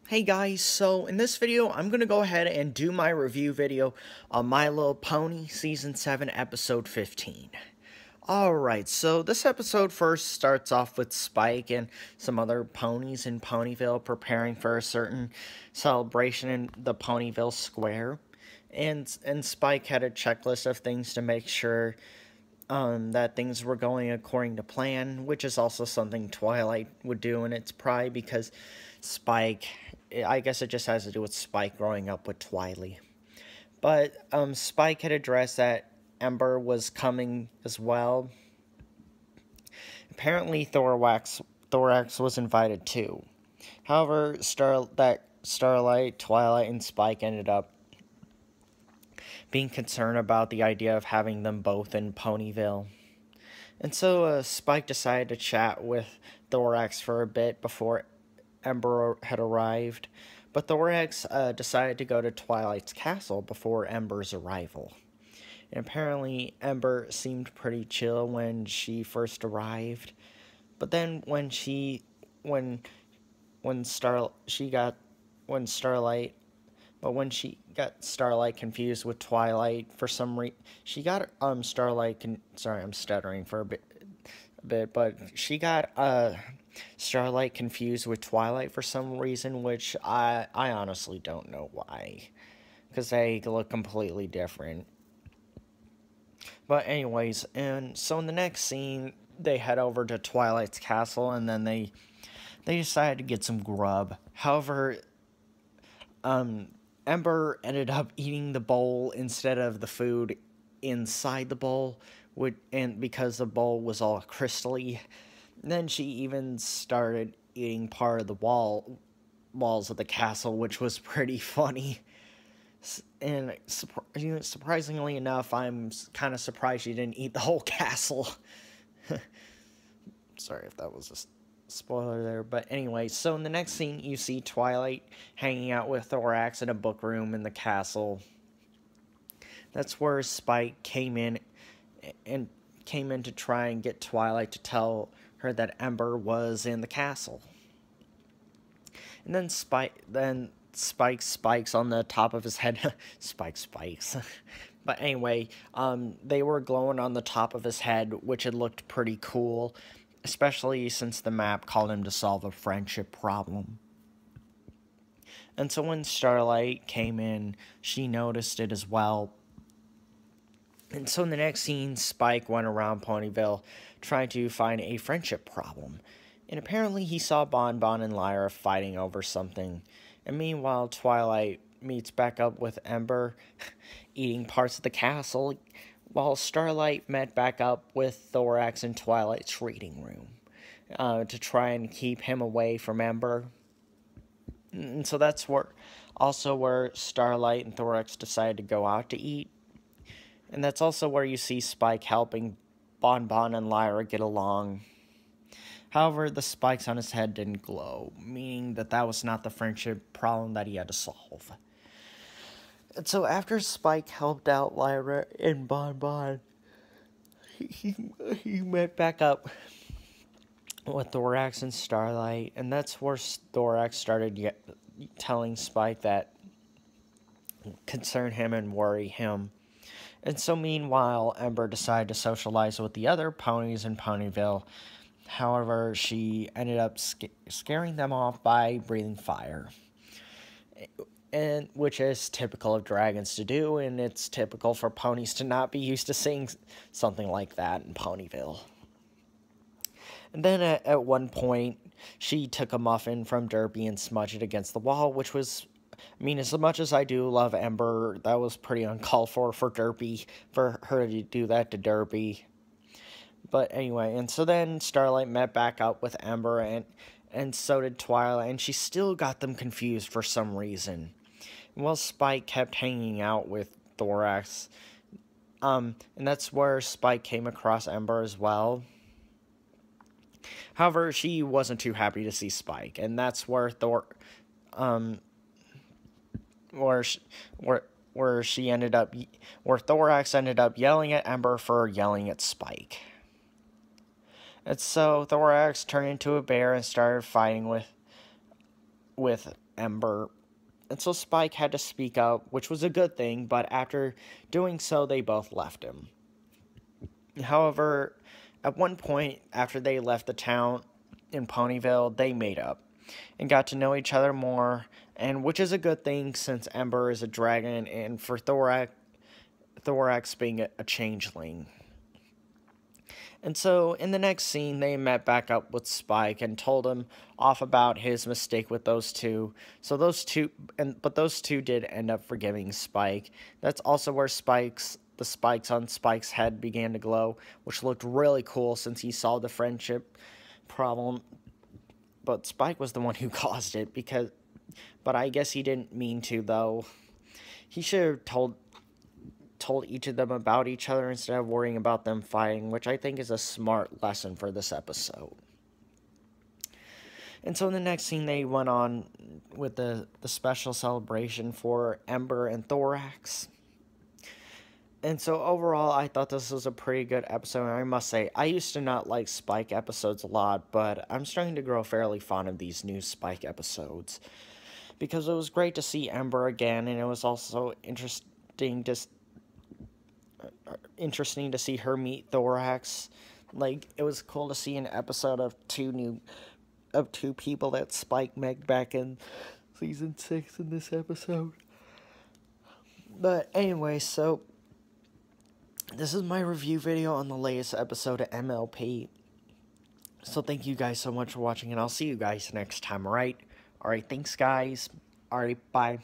Hey guys, so in this video, I'm going to go ahead and do my review video on My Little Pony Season 7, Episode 15. Alright, so this episode first starts off with Spike and some other ponies in Ponyville preparing for a certain celebration in the Ponyville Square. And Spike had a checklist of things to make sure that things were going according to plan, which is also something Twilight would do in its pride because Spike, I guess it just has to do with Spike growing up with Twilight. But Spike had addressed that Ember was coming as well. Apparently Thorax was invited too. However, Starlight, Twilight, and Spike ended up being concerned about the idea of having them both in Ponyville. And so Spike decided to chat with Thorax for a bit before Ember had arrived. But Thorax decided to go to Twilight's castle before Ember's arrival. And apparently Ember seemed pretty chill when she first arrived. But then when she got Starlight confused with Twilight for some reason. She got sorry, I'm stuttering for a bit, but she got Starlight confused with Twilight for some reason, which I honestly don't know why, because they look completely different. But anyways, and so in the next scene, they head over to Twilight's castle, and then they decided to get some grub. However, Ember ended up eating the bowl instead of the food inside the bowl, and because the bowl was all crystally. Then she even started eating part of the walls of the castle, which was pretty funny. And surprisingly enough, I'm kind of surprised she didn't eat the whole castle. Sorry if that was a spoiler there, but anyway, so in the next scene, you see Twilight hanging out with Thorax in a book room in the castle. That's where Spike came in to try and get Twilight to tell her that Ember was in the castle. And then Spike spikes on the top of his head. Spike spikes. But anyway, they were glowing on the top of his head, which had looked pretty cool, especially since the map called him to solve a friendship problem. And so when Starlight came in, she noticed it as well. And so in the next scene, Spike went around Ponyville trying to find a friendship problem. And apparently he saw Bon Bon and Lyra fighting over something. And meanwhile, Twilight meets back up with Ember eating parts of the castle, while Starlight met back up with Thorax in Twilight's reading room to try and keep him away from Ember. And so that's where Starlight and Thorax decided to go out to eat. And that's also where you see Spike helping Bon Bon and Lyra get along. However, the spikes on his head didn't glow, meaning that was not the friendship problem that he had to solve. And so after Spike helped out Lyra and Bon Bon, he met back up with Thorax and Starlight, and that's where Thorax started telling Spike that concern him and worry him. And so meanwhile, Ember decided to socialize with the other ponies in Ponyville. However, she ended up scaring them off by breathing fire, and which is typical of dragons to do, and it's typical for ponies to not be used to seeing something like that in Ponyville. And then at one point, she took a muffin from Derpy and smudged it against the wall, which was, I mean, as much as I do love Ember, that was pretty uncalled for Derpy, for her to do that to Derpy. But anyway, and so then Starlight met back up with Ember, and so did Twilight, and she still got them confused for some reason. Well, Spike kept hanging out with Thorax, and that's where Spike came across Ember as well. However, she wasn't too happy to see Spike, and that's where Thorax ended up yelling at Ember for yelling at Spike. And so Thorax turned into a bear and started fighting with Ember. And so Spike had to speak up, which was a good thing, but after doing so, they both left him. However, at one point, after they left the town in Ponyville, they made up and got to know each other more, and which is a good thing since Ember is a dragon, and for Thorax being a changeling. And so, in the next scene, they met back up with Spike and told him off about his mistake with those two. So those two did end up forgiving Spike. That's also where the spikes on Spike's head began to glow, which looked really cool since he solved the friendship problem. But Spike was the one who caused it but I guess he didn't mean to, though. He should have told each of them about each other instead of worrying about them fighting, which I think is a smart lesson for this episode. And so in the next scene, they went on with the special celebration for Ember and Thorax. And so overall, I thought this was a pretty good episode, and I must say, I used to not like Spike episodes a lot, but I'm starting to grow fairly fond of these new Spike episodes. Because it was great to see Ember again, and it was also interesting to see her meet Thorax. Like, it was cool to see an episode of two people that Spike met back in season 6 in this episode. But anyway, so this is my review video on the latest episode of MLP. So thank you guys so much for watching, and I'll see you guys next time, alright? Alright, thanks guys. Alright, bye.